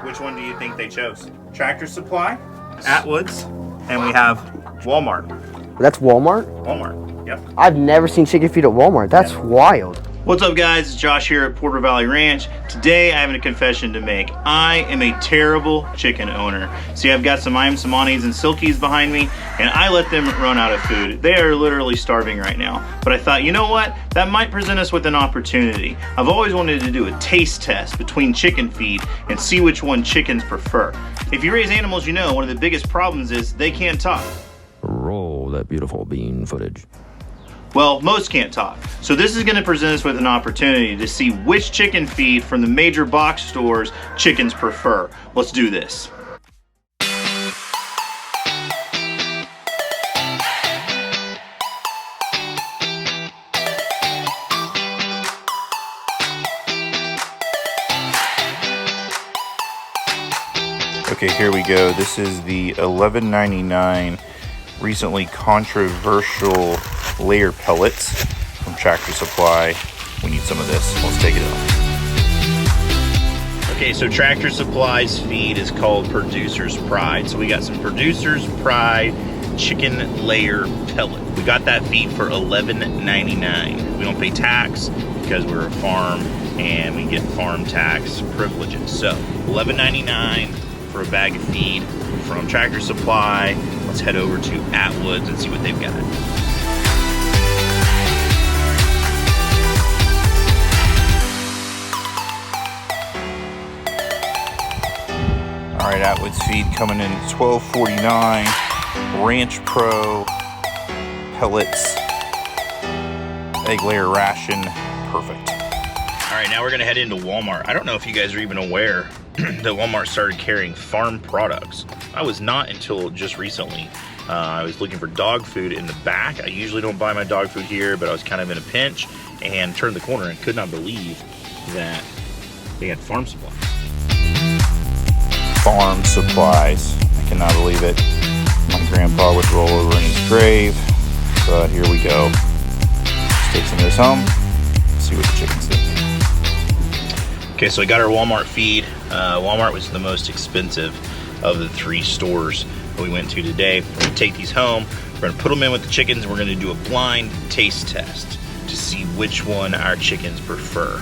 which one do you think they chose? Tractor Supply, Atwoods, and we have Walmart. That's Walmart? Walmart, yep. I've never seen chicken feed at Walmart. That's wild. What's up, guys? It's Josh here at Porter Valley Ranch. Today I have a confession to make. I am a terrible chicken owner. See, I've got some Iam-Samanis and Silkies behind me, and I let them run out of food. They are literally starving right now. But I thought, you know what? That might present us with an opportunity. I've always wanted to do a taste test between chicken feed and see which one chickens prefer. If you raise animals, you know one of the biggest problems is they can't talk. Roll that beautiful bean footage. Well, most can't talk. So this is gonna present us with an opportunity to see which chicken feed from the major box stores chickens prefer. Let's do this. Okay, here we go. This is the $11.99 recently controversial layer pellets from Tractor Supply. We need some of this. Let's take it off. Okay, so Tractor Supply's feed is called Producer's Pride. So we got some Producer's Pride chicken layer pellet. We got that feed for $11.99. We don't pay tax because we're a farm and we get farm tax privileges. So $11.99 for a bag of feed from Tractor Supply. Let's head over to Atwoods and see what they've got. All right, Atwoods feed coming in at $12.49. Ranch Pro pellets, egg layer ration, perfect. All right, now we're gonna head into Walmart. I don't know if you guys are even aware that Walmart started carrying farm products. I was not until just recently. I was looking for dog food in the back. I usually don't buy my dog food here, but I was kind of in a pinch and turned the corner and could not believe that they had farm supplies. Farm supplies. I cannot believe it. My grandpa would roll over in his grave, but here we go. Let's take some of this home, see what the chickens think. Okay, so I got our Walmart feed. Walmart was the most expensive of the three stores that we went to today. We're gonna take these home, we're gonna put them in with the chickens, and we're gonna do a blind taste test to see which one our chickens prefer.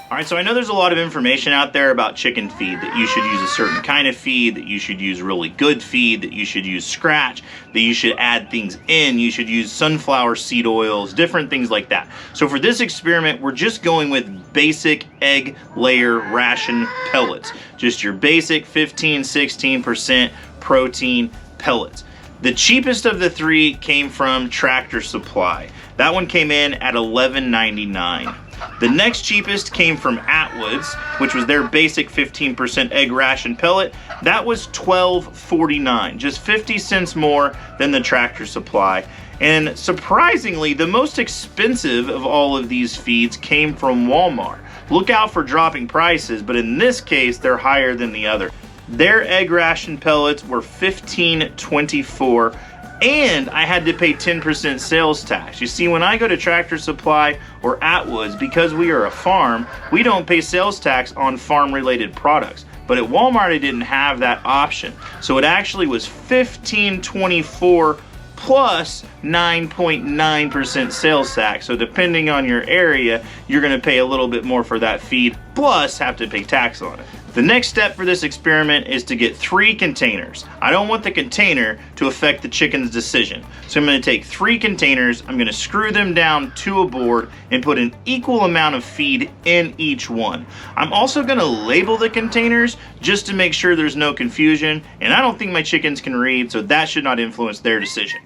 All right, so I know there's a lot of information out there about chicken feed, that you should use a certain kind of feed, that you should use really good feed, that you should use scratch, that you should add things in, you should use sunflower seed oils, different things like that. So for this experiment, we're just going with basic egg layer ration pellets. Just your basic 15-16% protein pellets. The cheapest of the three came from Tractor Supply. That one came in at $11.99. The next cheapest came from Atwoods, which was their basic 15% egg ration pellet. That was $12.49, just 50 cents more than the Tractor Supply. And surprisingly, the most expensive of all of these feeds came from Walmart. Look out for dropping prices, but in this case, they're higher than the other. Their egg ration pellets were $15.24. And I had to pay 10% sales tax. You see, when I go to Tractor Supply or Atwoods, because we are a farm, we don't pay sales tax on farm-related products. But at Walmart, I didn't have that option. So it actually was $15.24 plus 9.9% sales tax. So depending on your area, you're gonna pay a little bit more for that feed, plus have to pay tax on it. The next step for this experiment is to get 3 containers. I don't want the container to affect the chicken's decision. So I'm gonna take 3 containers, I'm gonna screw them down to a board and put an equal amount of feed in each one. I'm also gonna label the containers just to make sure there's no confusion, and I don't think my chickens can read, so that should not influence their decision.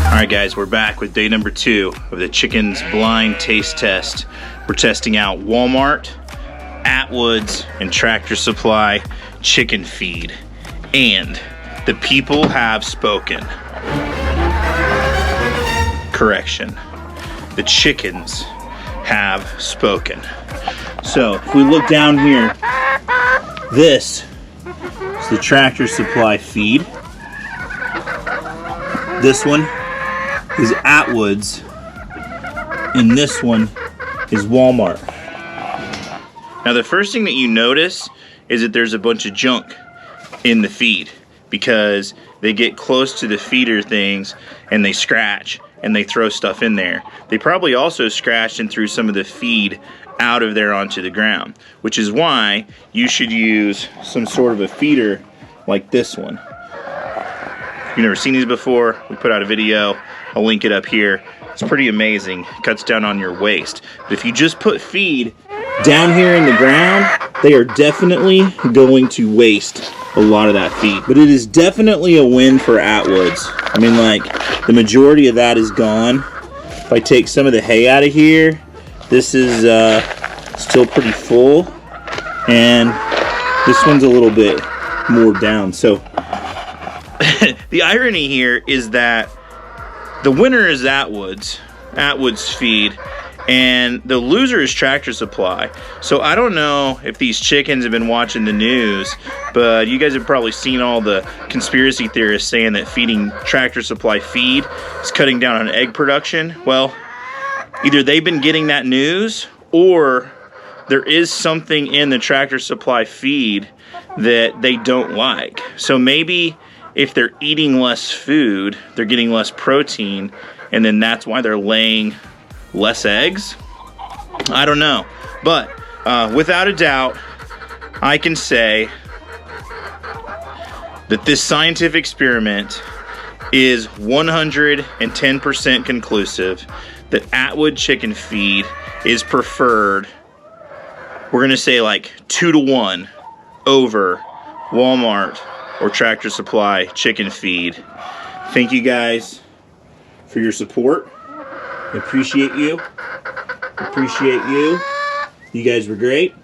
Alright guys, we're back with day number 2 of the chicken's blind taste test. We're testing out Walmart, Atwoods, and Tractor Supply chicken feed. And The people have spoken. Correction. The chickens have spoken. So if we look down here, this is the Tractor Supply feed. This one is Atwoods, and this one is Walmart. Now the first thing that you notice is that there's a bunch of junk in the feed because they get close to the feeder things and they scratch and they throw stuff in there. They probably also scratched and threw some of the feed out of there onto the ground, which is why you should use some sort of a feeder like this one. If you've never seen these before, we put out a video. I'll link it up here. It's pretty amazing. It cuts down on your waste. But if you just put feed down here in the ground, they are definitely going to waste a lot of that feed. But it is definitely a win for Atwoods. I mean, like, the majority of that is gone. If I take some of the hay out of here, this is still pretty full, and this one's a little bit more down. So the irony here is that the winner is Atwoods feed, and the loser is Tractor Supply. So I don't know if these chickens have been watching the news, but you guys have probably seen all the conspiracy theorists saying that feeding Tractor Supply feed is cutting down on egg production. Well, either they've been getting that news, or there is something in the Tractor Supply feed that they don't like. So maybe if they're eating less food, they're getting less protein, and then that's why they're laying less eggs? I don't know. But without a doubt, I can say that this scientific experiment is 110% conclusive that Atwood chicken feed is preferred. We're gonna say like 2-to-1 over Walmart or Tractor Supply chicken feed. Thank you guys for your support. I appreciate you. You guys were great.